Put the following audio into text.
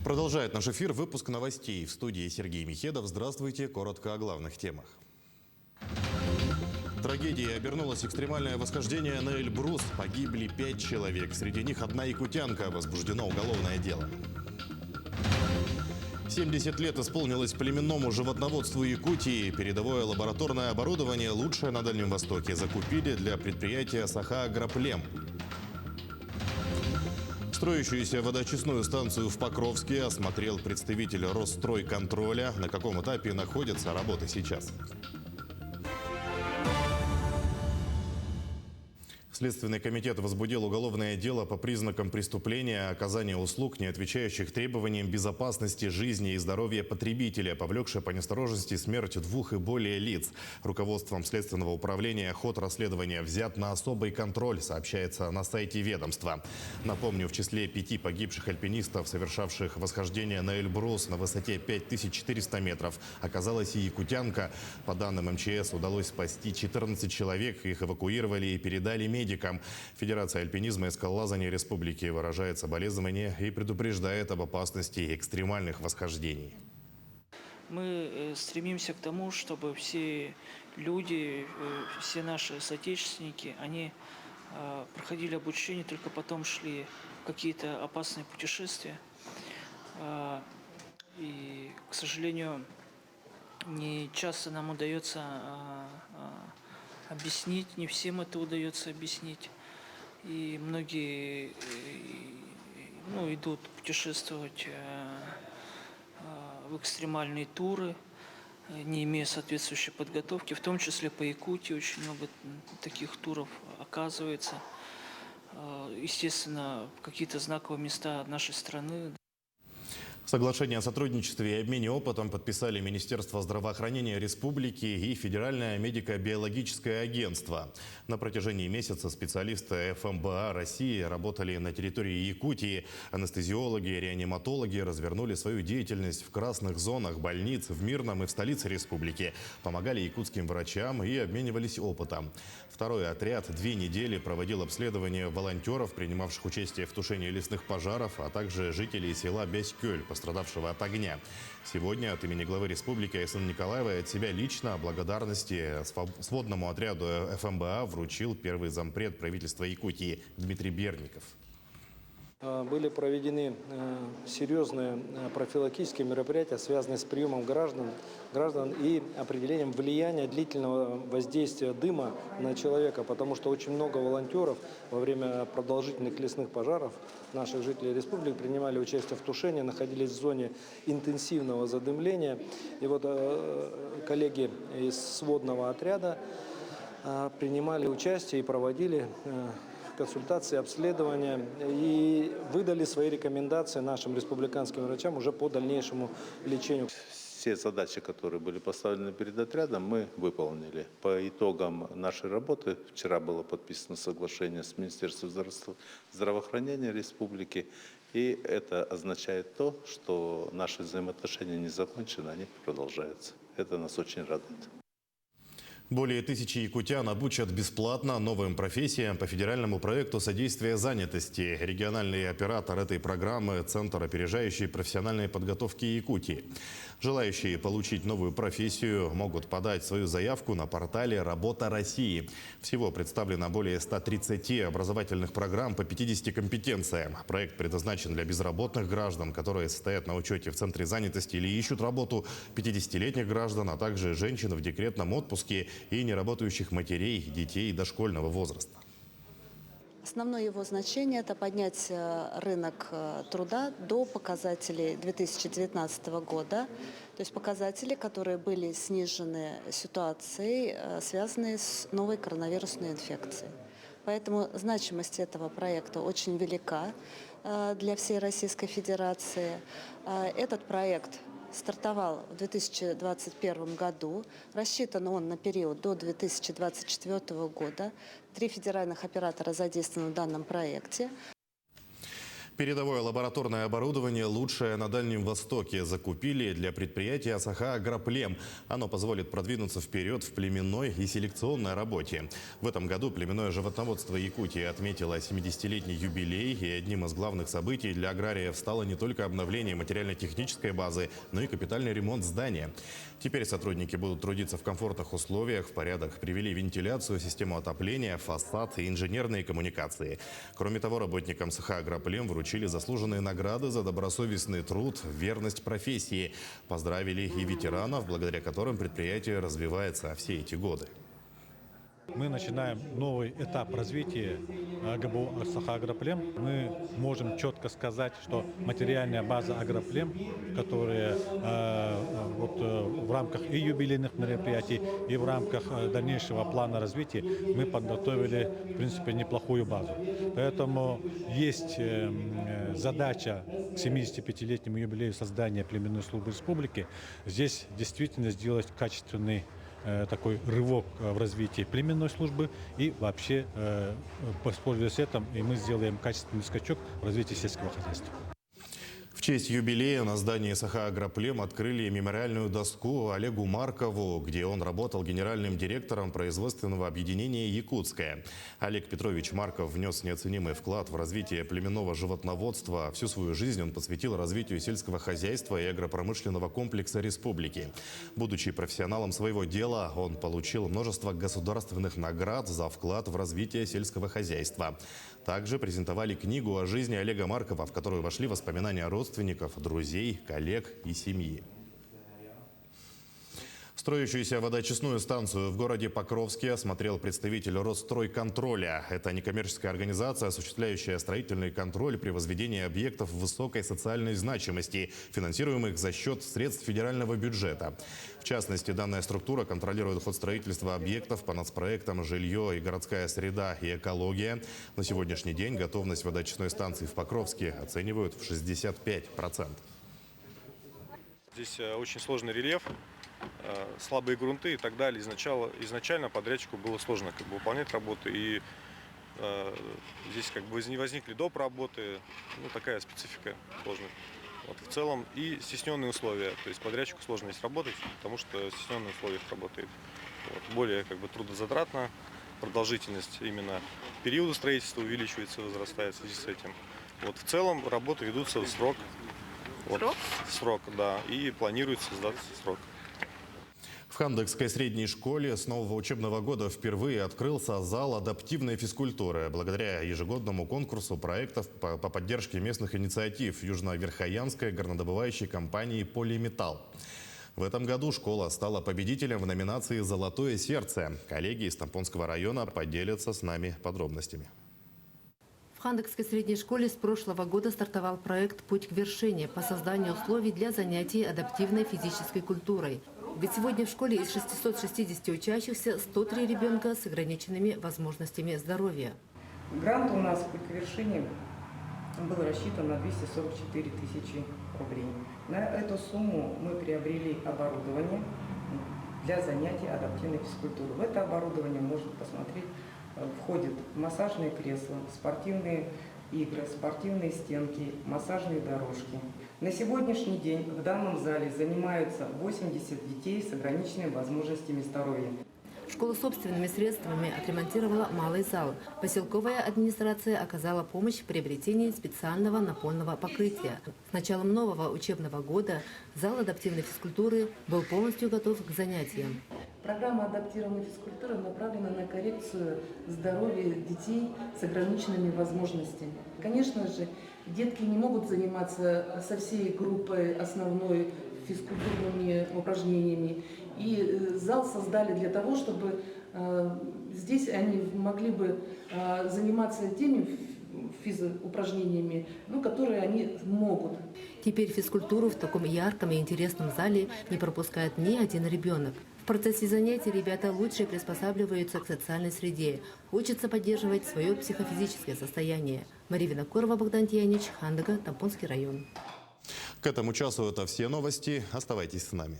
Продолжает наш эфир выпуск новостей. В студии Сергей Михедов. Здравствуйте. Коротко о главных темах. Трагедией обернулось экстремальное восхождение на Эльбрус. Погибли 5 человек. Среди них одна якутянка. Возбуждено уголовное дело. 70 лет исполнилось племенному животноводству Якутии. Передовое лабораторное оборудование, лучшее на Дальнем Востоке, закупили для предприятия «Саха-Агроплем». Строящуюся водоочистную станцию в Покровске осмотрел представитель Росстройконтроля. На каком этапе находятся работы сейчас? Следственный комитет возбудил уголовное дело по признакам преступления оказания услуг, не отвечающих требованиям безопасности жизни и здоровья потребителя, повлекшее по неосторожности смерть 2 и более лиц. Руководством Следственного управления ход расследования взят на особый контроль, сообщается на сайте ведомства. Напомню, в числе 5 погибших альпинистов, совершавших восхождение на Эльбрус на высоте 5400 метров, оказалась и якутянка. По данным МЧС, удалось спасти 14 человек, их эвакуировали и передали медикам. Федерация альпинизма и скалолазания республики выражает соболезнования и предупреждает об опасности экстремальных восхождений. Мы стремимся к тому, чтобы все люди, все наши соотечественники, они проходили обучение, только потом шли в какие-то опасные путешествия. И, к сожалению, не часто нам удается объяснить, не всем это удается объяснить. И многие идут путешествовать в экстремальные туры, не имея соответствующей подготовки, в том числе по Якутии очень много таких туров оказывается. Естественно, какие-то знаковые места нашей страны. Соглашение о сотрудничестве и обмене опытом подписали Министерство здравоохранения Республики и Федеральное медико-биологическое агентство. На протяжении месяца специалисты ФМБА России работали на территории Якутии. Анестезиологи и реаниматологи развернули свою деятельность в красных зонах больниц в Мирном и в столице республики. Помогали якутским врачам и обменивались опытом. Второй отряд 2 недели проводил обследование волонтеров, принимавших участие в тушении лесных пожаров, а также жителей села Бяськёль, пострадавшего от огня. Сегодня от имени главы республики Айсены Николаевой от себя лично благодарности сводному отряду ФМБА вручил первый зампред правительства Якутии Дмитрий Берников. Были проведены серьезные профилактические мероприятия, связанные с приемом граждан и определением влияния длительного воздействия дыма на человека, потому что очень много волонтеров во время продолжительных лесных пожаров наших жителей республики принимали участие в тушении, находились в зоне интенсивного задымления. И вот коллеги из сводного отряда принимали участие и проводили консультации, обследования и выдали свои рекомендации нашим республиканским врачам уже по дальнейшему лечению. Все задачи, которые были поставлены перед отрядом, мы выполнили. По итогам нашей работы вчера было подписано соглашение с Министерством здравоохранения республики, и это означает то, что наши взаимоотношения не закончены, они продолжаются. Это нас очень радует. Более 1000 якутян обучат бесплатно новым профессиям по федеральному проекту содействия занятости. Региональный оператор этой программы – Центр опережающей профессиональной подготовки Якутии. Желающие получить новую профессию могут подать свою заявку на портале «Работа России». Всего представлено более 130 образовательных программ по 50 компетенциям. Проект предназначен для безработных граждан, которые состоят на учете в Центре занятости или ищут работу, 50-летних граждан, а также женщин в декретном отпуске и неработающих матерей, детей дошкольного возраста. Основное его значение – это поднять рынок труда до показателей 2019 года, то есть показатели, которые были снижены ситуацией, связанной с новой коронавирусной инфекцией. Поэтому значимость этого проекта очень велика для всей Российской Федерации. Этот проект стартовал в 2021 году. Рассчитан он на период до 2024 года. 3 федеральных оператора задействованы в данном проекте. Передовое лабораторное оборудование лучшее на Дальнем Востоке закупили для предприятия Саха Агроплем. Оно позволит продвинуться вперед в племенной и селекционной работе. В этом году племенное животноводство Якутии отметило 70-летний юбилей, и одним из главных событий для аграриев стало не только обновление материально-технической базы, но и капитальный ремонт здания. Теперь сотрудники будут трудиться в комфортных условиях, в порядок привели вентиляцию, систему отопления, фасад и инженерные коммуникации. Кроме того, работникам Саха Агроплем вручили заслуженные награды за добросовестный труд, верность профессии. Поздравили и ветеранов, благодаря которым предприятие развивается все эти годы. Мы начинаем новый этап развития ГБУ Саха Агроплем. Мы можем четко сказать, что материальная база Агроплем, которая в рамках и юбилейных мероприятий, и в рамках дальнейшего плана развития, мы подготовили, в принципе, неплохую базу. Поэтому есть задача к 75-летнему юбилею создания племенной службы республики. Здесь действительно сделать качественный такой рывок в развитии племенной службы и вообще, воспользуясь этим, и мы сделаем качественный скачок в развитии сельского хозяйства. В честь юбилея на здании Саха Агроплем открыли мемориальную доску Олегу Маркову, где он работал генеральным директором производственного объединения «Якутское». Олег Петрович Марков внес неоценимый вклад в развитие племенного животноводства. Всю свою жизнь он посвятил развитию сельского хозяйства и агропромышленного комплекса республики. Будучи профессионалом своего дела, он получил множество государственных наград за вклад в развитие сельского хозяйства. Также презентовали книгу о жизни Олега Маркова, в которую вошли воспоминания родственников, друзей, коллег и семьи. Строящуюся водоочистную станцию в городе Покровске осмотрел представитель Росстройконтроля. Это некоммерческая организация, осуществляющая строительный контроль при возведении объектов высокой социальной значимости, финансируемых за счет средств федерального бюджета. В частности, данная структура контролирует ход строительства объектов по нацпроектам «Жилье и городская среда и экология». На сегодняшний день готовность водоочистной станции в Покровске оценивают в 65%. Здесь очень сложный рельеф, слабые грунты и так далее. Изначально подрядчику было сложно выполнять работы, и здесь возникли доп. Работы, такая специфика сложная. В целом и стесненные условия, то есть подрядчику сложно здесь работать, потому что в стесненных условиях работает. Более трудозатратно, продолжительность именно периода строительства увеличивается, возрастает в связи с этим. В целом работы ведутся в срок. В срок, да, и планируется сдаться в срок. В Хандекской средней школе с нового учебного года впервые открылся зал адаптивной физкультуры. Благодаря ежегодному конкурсу проектов по поддержке местных инициатив южно-верхоянской горнодобывающей компании «Полиметалл». В этом году школа стала победителем в номинации «Золотое сердце». Коллеги из Тампонского района поделятся с нами подробностями. В Хандекской средней школе с прошлого года стартовал проект «Путь к вершине» по созданию условий для занятий адаптивной физической культурой. Ведь сегодня в школе из 660 учащихся 103 ребенка с ограниченными возможностями здоровья. Грант у нас «Путь к вершине» был рассчитан на 244 тысячи рублей. На эту сумму мы приобрели оборудование для занятий адаптивной физкультуры. В это оборудование можно посмотреть. Входят массажные кресла, спортивные игры, спортивные стенки, массажные дорожки. На сегодняшний день в данном зале занимаются 80 детей с ограниченными возможностями здоровья. Школа собственными средствами отремонтировала малый зал. Поселковая администрация оказала помощь в приобретении специального напольного покрытия. С началом нового учебного года зал адаптивной физкультуры был полностью готов к занятиям. Программа адаптированной физкультуры направлена на коррекцию здоровья детей с ограниченными возможностями. Конечно же, детки не могут заниматься со всей группой основной физкультурными упражнениями. И зал создали для того, чтобы здесь они могли бы заниматься теми физупражнениями, которые они могут. Теперь физкультуру в таком ярком и интересном зале не пропускает ни один ребенок. В процессе занятий ребята лучше приспосабливаются к социальной среде, учатся поддерживать свое психофизическое состояние. Мария Винокурова, Богдан Тиянич, Хандага, Тампонский район. К этому часу это все новости. Оставайтесь с нами.